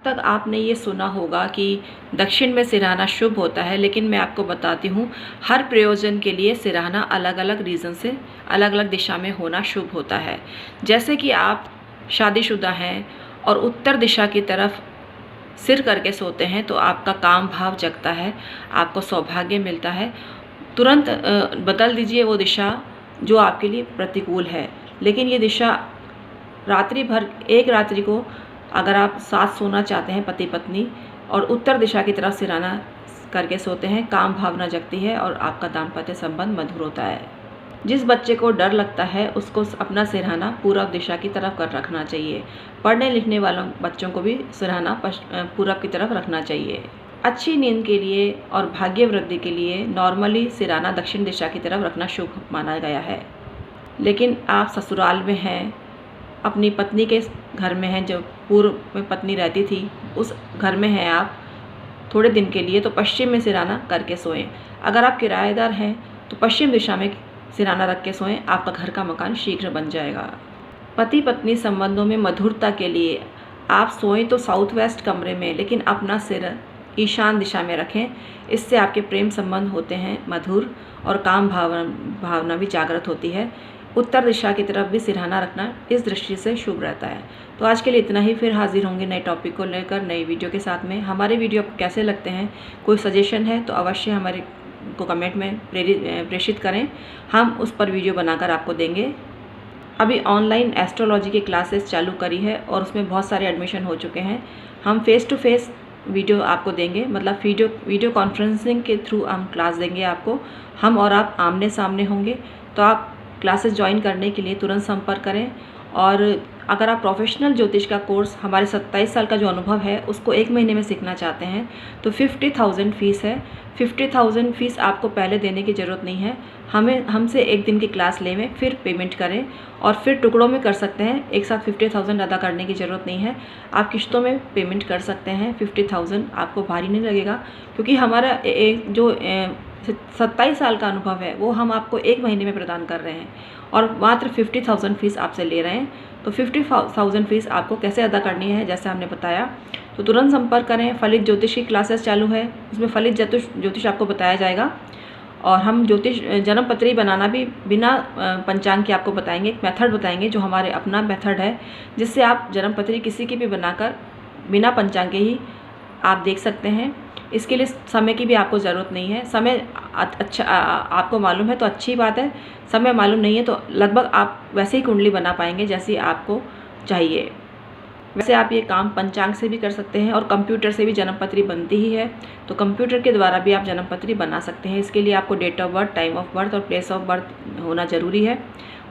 तक आपने ये सुना होगा कि दक्षिण में सिरहाना शुभ होता है, लेकिन मैं आपको बताती हूँ हर प्रयोजन के लिए सिरहाना अलग अलग रीज़न से अलग अलग दिशा में होना शुभ होता है। जैसे कि आप शादीशुदा हैं और उत्तर दिशा की तरफ सिर करके सोते हैं तो आपका काम भाव जगता है, आपको सौभाग्य मिलता है। तुरंत बदल दीजिए वो दिशा जो आपके लिए प्रतिकूल है। लेकिन ये दिशा रात्रि भर, एक रात्रि को अगर आप साथ सोना चाहते हैं पति पत्नी और उत्तर दिशा की तरफ सिरहाना करके सोते हैं, काम भावना जगती है और आपका दाम्पत्य संबंध मधुर होता है। जिस बच्चे को डर लगता है उसको अपना सिरहाना पूरब दिशा की तरफ कर रखना चाहिए। पढ़ने लिखने वालों बच्चों को भी सिरहाना पूरब की तरफ रखना चाहिए। अच्छी नींद के लिए और भाग्य वृद्धि के लिए नॉर्मली सिरहाना दक्षिण दिशा की तरफ रखना शुभ माना गया है। लेकिन आप ससुराल में हैं, अपनी पत्नी के घर में हैं, जो पूर्व में पत्नी रहती थी उस घर में हैं आप थोड़े दिन के लिए, तो पश्चिम में सिरहाना करके सोएं। अगर आप किराएदार हैं तो पश्चिम दिशा में सिरहाना रख के सोएं, आपका घर का मकान शीघ्र बन जाएगा। पति पत्नी संबंधों में मधुरता के लिए आप सोएं तो साउथ वेस्ट कमरे में, लेकिन अपना सिर ईशान दिशा में रखें। इससे आपके प्रेम संबंध होते हैं मधुर और काम भावना भी जागृत होती है। उत्तर दिशा की तरफ भी सिरहाना रखना इस दृष्टि से शुभ रहता है। तो आज के लिए इतना ही, फिर हाजिर होंगे नए टॉपिक को लेकर नई वीडियो के साथ में। हमारे वीडियो आपको कैसे लगते हैं, कोई सजेशन है तो अवश्य हमारे को कमेंट में प्रेषित करें, हम उस पर वीडियो बनाकर आपको देंगे। अभी ऑनलाइन एस्ट्रोलॉजी की क्लासेस चालू करी है और उसमें बहुत सारे एडमिशन हो चुके हैं। हम फेस टू फेस वीडियो आपको देंगे, मतलब वीडियो कॉन्फ्रेंसिंग के थ्रू हम क्लास देंगे आपको। हम और आप आमने सामने होंगे। तो आप क्लासेस ज्वाइन करने के लिए तुरंत संपर्क करें। और अगर आप प्रोफेशनल ज्योतिष का कोर्स हमारे 27 साल का जो अनुभव है उसको 1 महीने में सीखना चाहते हैं तो 50,000 फ़ीस है। 50,000 फ़ीस आपको पहले देने की ज़रूरत नहीं है। हमसे 1 दिन की क्लास लें, फिर पेमेंट करें और फिर टुकड़ों में कर सकते हैं। एक साथ 50,000 अदा करने की ज़रूरत नहीं है, आप किश्तों में पेमेंट कर सकते हैं। 50,000 आपको भारी नहीं लगेगा, क्योंकि हमारा जो 27 साल का अनुभव है वो हम आपको 1 महीने में प्रदान कर रहे हैं और मात्र 50,000 फ़ीस आपसे ले रहे हैं। तो 50,000 फ़ीस आपको कैसे अदा करनी है जैसे हमने बताया, तो तुरंत संपर्क करें। फलित ज्योतिष की क्लासेस चालू है, उसमें फलित ज्योतिष आपको बताया जाएगा और हम ज्योतिष जन्म पत्री बनाना भी बिना पंचांग के आपको बताएंगे। एक मेथड बताएंगे जो हमारे अपना मेथड है, जिससे आप जन्म पत्री किसी की भी बनाकर बिना पंचांग के ही आप देख सकते हैं। इसके लिए समय की भी आपको ज़रूरत नहीं है। समय अच्छा आपको मालूम है तो अच्छी बात है, समय मालूम नहीं है तो लगभग आप वैसे ही कुंडली बना पाएंगे जैसी आपको चाहिए। वैसे आप ये काम पंचांग से भी कर सकते हैं और कंप्यूटर से भी जन्मपत्री बनती ही है, तो कंप्यूटर के द्वारा भी आप जन्मपत्री बना सकते हैं। इसके लिए आपको date of birth, time of birth और प्लेस ऑफ बर्थ होना ज़रूरी है।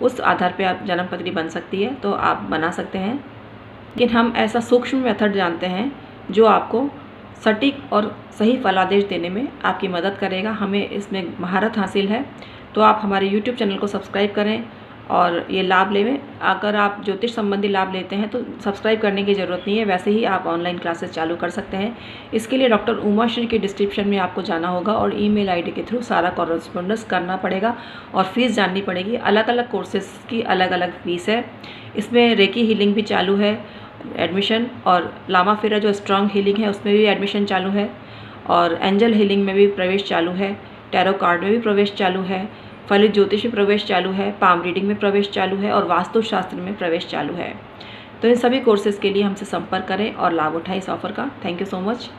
उस आधार पे आप जन्मपत्री बन सकती है, तो आप बना सकते हैं। लेकिन हम ऐसा सूक्ष्म मेथड जानते हैं जो आपको सटीक और सही फलादेश देने में आपकी मदद करेगा। हमें इसमें महारत हासिल है। तो आप हमारे YouTube चैनल को सब्सक्राइब करें और ये लाभ लें। अगर आप ज्योतिष संबंधी लाभ लेते हैं तो सब्सक्राइब करने की ज़रूरत नहीं है, वैसे ही आप ऑनलाइन क्लासेस चालू कर सकते हैं। इसके लिए डॉक्टर उमा श्री के डिस्क्रिप्शन में आपको जाना होगा और ईमेल आईडी के थ्रू सारा कॉरेस्पॉन्डेंस करना पड़ेगा और फीस जाननी पड़ेगी। अलग अलग कोर्सेज की अलग अलग फ़ीस है। इसमें रेकी हीलिंग भी चालू है एडमिशन, और लामा फेरा जो स्ट्रॉन्ग हीलिंग है उसमें भी एडमिशन चालू है, और एंजल हीलिंग में भी प्रवेश चालू है, टैरो कार्ड में भी प्रवेश चालू है, फलित ज्योतिष में प्रवेश चालू है, पाम रीडिंग में प्रवेश चालू है और वास्तुशास्त्र में प्रवेश चालू है। तो इन सभी कोर्सेज़ के लिए हमसे संपर्क करें और लाभ उठाएं इस ऑफ़र का। Thank you so much.